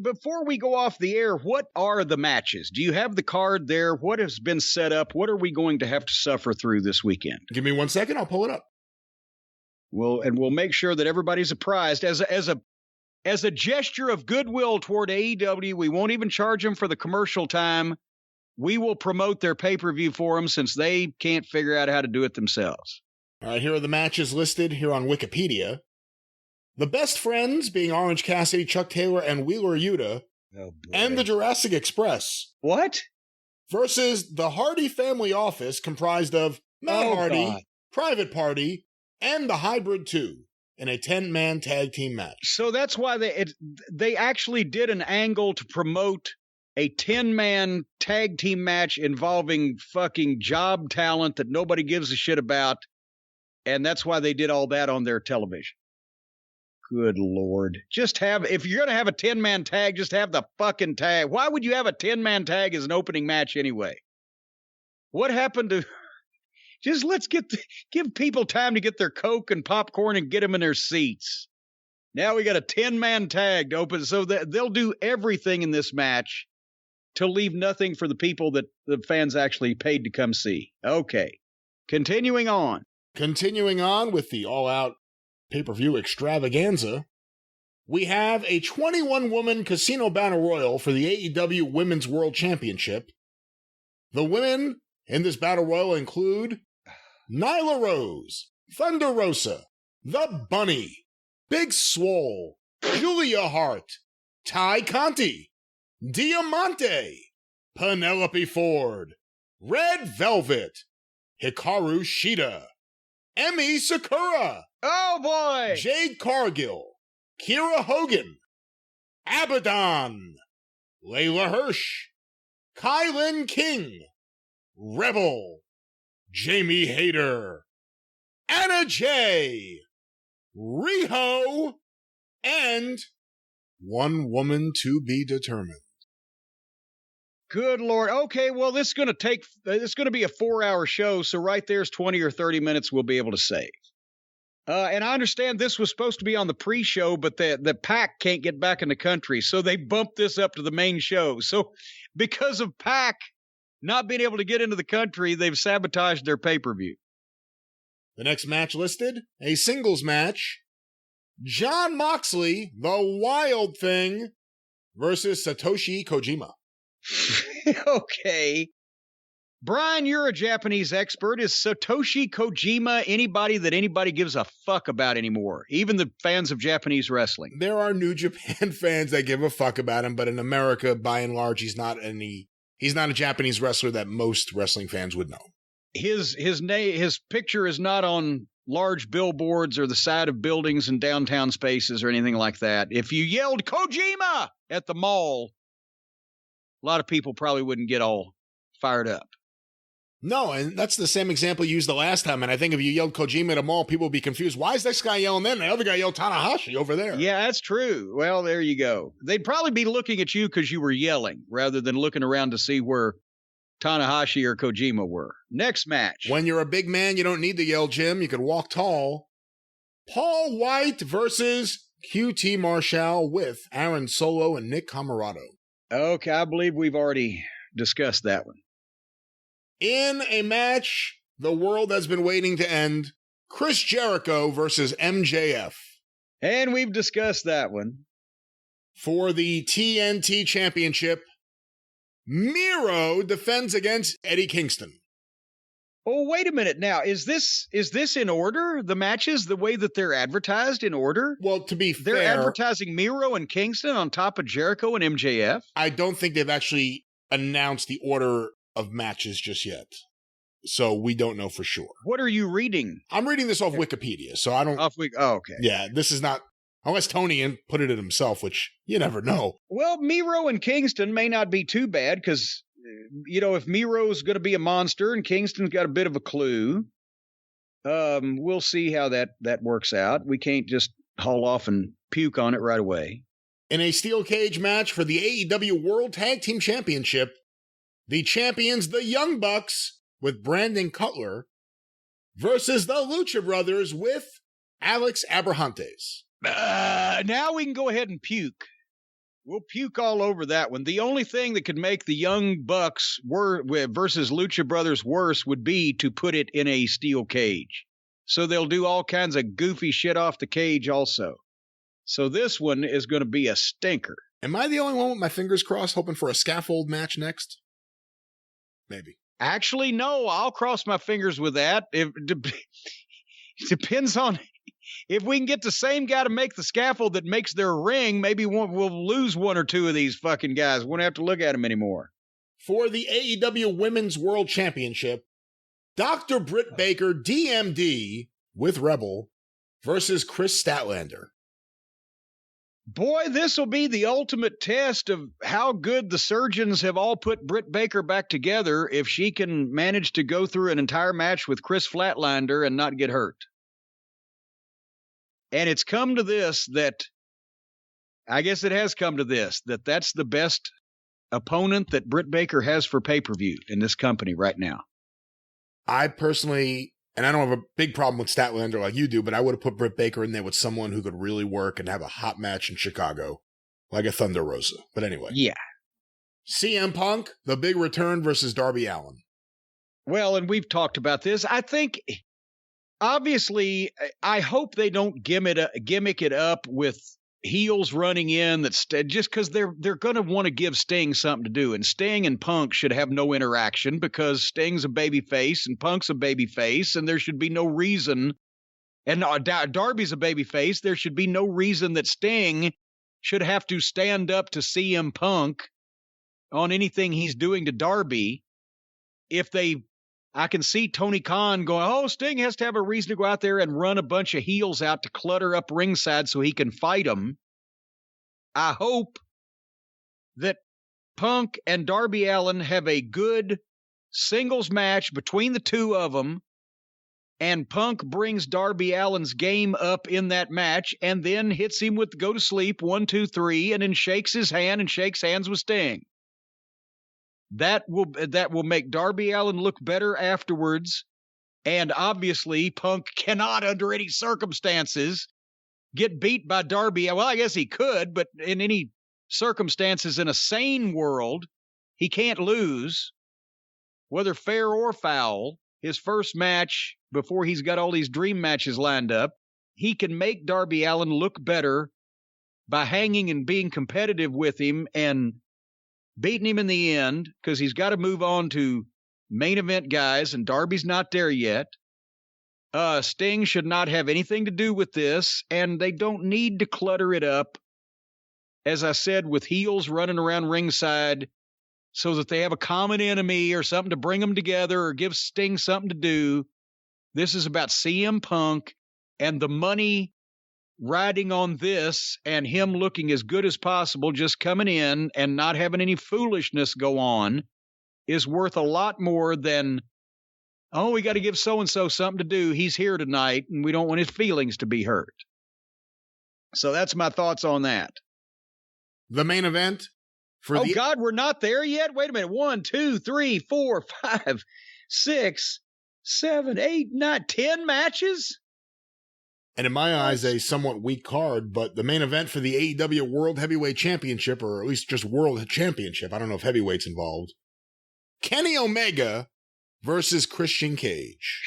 Before we go off the air, what are the matches? Do you have the card there? What has been set up? What are we going to have to suffer through this weekend? Give me 1 second. I'll pull it up. We'll make sure that everybody's apprised. As a gesture of goodwill toward AEW, we won't even charge them for the commercial time. We will promote their pay-per-view for them since they can't figure out how to do it themselves. All right, here are the matches listed here on Wikipedia. The Best Friends, being Orange Cassidy, Chuck Taylor, and Wheeler Yuta, and the Jurassic Express. What? Versus the Hardy Family Office, comprised of Matt Hardy, God. Private Party, and the Hybrid 2, in a 10-man tag team match. So that's why they actually did an angle to promote a 10-man tag team match involving fucking job talent that nobody gives a shit about, and that's why they did all that on their television. Good Lord. If you're going to have a 10-man tag, just have the fucking tag. Why would you have a 10-man tag as an opening match anyway? What happened to... Just let's give people time to get their Coke and popcorn and get them in their seats. Now we got a 10-man tag to open, so that they'll do everything in this match to leave nothing for the people that the fans actually paid to come see. Okay. Continuing on with the all-out pay-per-view extravaganza, we have a 21-woman casino battle royal for the AEW Women's World Championship. The women in this battle royal include Nyla Rose, Thunder Rosa, The Bunny, Big Swole, Julia Hart, Ty Conti, Diamante, Penelope Ford, Red Velvet, Hikaru Shida, Emi Sakura, oh boy, Jade Cargill, Kira Hogan, Abaddon, Layla Hirsch, Kylan King, Rebel, Jamie Hayter, Anna Jay, Riho, and one woman to be determined. Good Lord. Okay, well, it's going to be a 4-hour show, so right there's 20 or 30 minutes we'll be able to save. And I understand this was supposed to be on the pre-show, but the PAC can't get back in the country, so they bumped this up to the main show. So because of PAC not being able to get into the country, they've sabotaged their pay-per-view. The next match listed, a singles match. Jon Moxley, the Wild Thing, versus Satoshi Kojima. Okay. Brian, you're a Japanese expert. Is Satoshi Kojima anybody gives a fuck about anymore? Even the fans of Japanese wrestling. There are New Japan fans that give a fuck about him, but in America, by and large, he's not a Japanese wrestler that most wrestling fans would know. His picture is not on large billboards or the side of buildings in downtown spaces or anything like that. If you yelled Kojima at the mall, a lot of people probably wouldn't get all fired up. No, and that's the same example you used the last time. And I think if you yelled Kojima at a mall, people would be confused. Why is this guy yelling then? The other guy yelled Tanahashi over there. Yeah, that's true. Well, there you go. They'd probably be looking at you because you were yelling rather than looking around to see where Tanahashi or Kojima were. Next match. When you're a big man, you don't need to yell, Jim. You can walk tall. Paul White versus QT Marshall with Aaron Solo and Nick Comoroto. Okay, I believe we've already discussed that one. In a match the world has been waiting to end, Chris Jericho versus MJF. And we've discussed that one. For the TNT Championship, Miro defends against Eddie Kingston. Oh, wait a minute. Now, is this in order? The matches, the way that they're advertised in order? Well, to be fair, they're advertising Miro and Kingston on top of Jericho and MJF? I don't think they've actually announced the order of matches just yet. So we don't know for sure. What are you reading? I'm reading this off Wikipedia, so I don't... okay. Yeah, this is not... Unless Tony put it in himself, which you never know. Well, Miro and Kingston may not be too bad because, if Miro's going to be a monster and Kingston's got a bit of a clue, we'll see how that works out. We can't just haul off and puke on it right away. In a steel cage match for the AEW World Tag Team Championship, the champions, the Young Bucks, with Brandon Cutler, versus the Lucha Brothers with Alex Abrahantes. Now we can go ahead and puke. We'll puke all over that one. The only thing that could make the Young Bucks versus Lucha Brothers worse would be to put it in a steel cage. So they'll do all kinds of goofy shit off the cage also. So this one is going to be a stinker. Am I the only one with my fingers crossed hoping for a scaffold match next? Maybe. Actually, no. I'll cross my fingers with that. It depends on... If we can get the same guy to make the scaffold that makes their ring, maybe we'll lose one or two of these fucking guys. We won't have to look at them anymore. For the AEW Women's World Championship, Dr. Britt Baker, DMD, with Rebel, versus Chris Statlander. Boy, this will be the ultimate test of how good the surgeons have all put Britt Baker back together if she can manage to go through an entire match with Chris Flatlander and not get hurt. And it's come to this that, I guess it has come to this, that's the best opponent that Britt Baker has for pay-per-view in this company right now. I personally, and I don't have a big problem with Statlander like you do, but I would have put Britt Baker in there with someone who could really work and have a hot match in Chicago, like a Thunder Rosa. But anyway. Yeah. CM Punk, the big return versus Darby Allin. Well, and we've talked about this. I think... Obviously, I hope they don't gimmick it up with heels running in. That's just because they're going to want to give Sting something to do. And Sting and Punk should have no interaction because Sting's a baby face and Punk's a baby face, and there should be no reason. And Darby's a baby face. There should be no reason that Sting should have to stand up to CM Punk on anything he's doing to Darby. I can see Tony Khan going, oh, Sting has to have a reason to go out there and run a bunch of heels out to clutter up ringside so he can fight them. I hope that Punk and Darby Allin have a good singles match between the two of them, and Punk brings Darby Allin's game up in that match and then hits him with go to sleep, 1, 2, 3, and then shakes his hand and shakes hands with Sting. That will make Darby Allin look better afterwards, and obviously Punk cannot, under any circumstances, get beat by Darby. Well, I guess he could, but in any circumstances in a sane world, he can't lose, whether fair or foul. His first match, before he's got all these dream matches lined up, he can make Darby Allin look better by hanging and being competitive with him and beating him in the end, because he's got to move on to main event guys, and Darby's not there yet. Sting should not have anything to do with this, and they don't need to clutter it up, as I said, with heels running around ringside so that they have a common enemy or something to bring them together or give Sting something to do. This is about CM Punk and the money riding on this and him looking as good as possible, just coming in and not having any foolishness go on, is worth a lot more than, oh, we got to give so-and-so something to do. He's here tonight, and we don't want his feelings to be hurt. So that's my thoughts on that. The main event for God, we're not there yet? Wait a minute. 1, 2, 3, 4, 5, 6, 7, 8, 9, 10 matches? And in my eyes, a somewhat weak card, but the main event for the AEW World Heavyweight Championship, or at least just World Championship, I don't know if heavyweight's involved, Kenny Omega versus Christian Cage.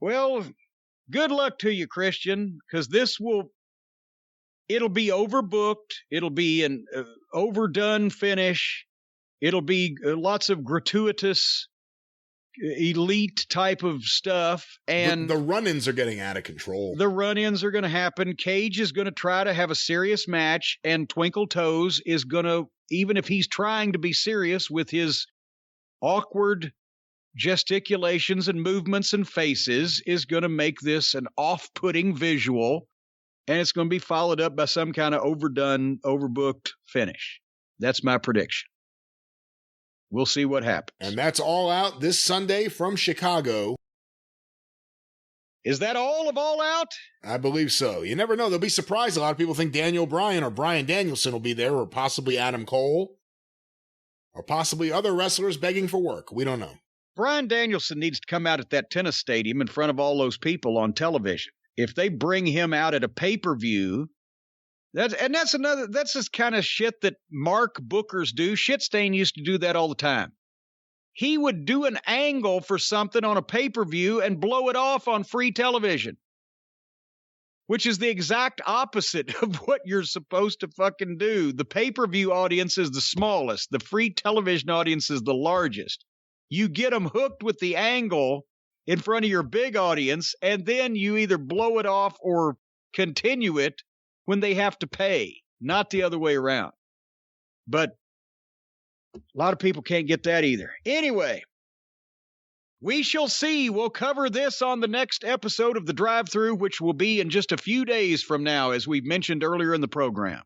Well, good luck to you, Christian, because it'll be overbooked. It'll be an overdone finish. It'll be lots of gratuitous elite type of stuff, and the run-ins are getting out of control. The run-ins are going to happen. Cage is going to try to have a serious match, and Twinkle Toes is going to, even if he's trying to be serious with his awkward gesticulations and movements and faces, is going to make this an off-putting visual, and it's going to be followed up by some kind of overdone, overbooked finish. That's my prediction. We'll see what happens. And that's All Out this Sunday from Chicago. Is that all of All Out? I believe so. You never know. They'll be surprised. A lot of people think Daniel Bryan or Bryan Danielson will be there, or possibly Adam Cole, or possibly other wrestlers begging for work. We don't know. Bryan Danielson needs to come out at that tennis stadium in front of all those people on television. If they bring him out at a pay-per-view, That's this kind of shit that Mark Bookers do. Shitstain used to do that all the time. He would do an angle for something on a pay-per-view and blow it off on free television, which is the exact opposite of what you're supposed to fucking do. The pay-per-view audience is the smallest. The free television audience is the largest. You get them hooked with the angle in front of your big audience, and then you either blow it off or continue it when they have to pay, not the other way around. But a lot of people can't get that either. Anyway, we shall see. We'll cover this on the next episode of the Drive-Thru, which will be in just a few days from now, as we mentioned earlier in the program.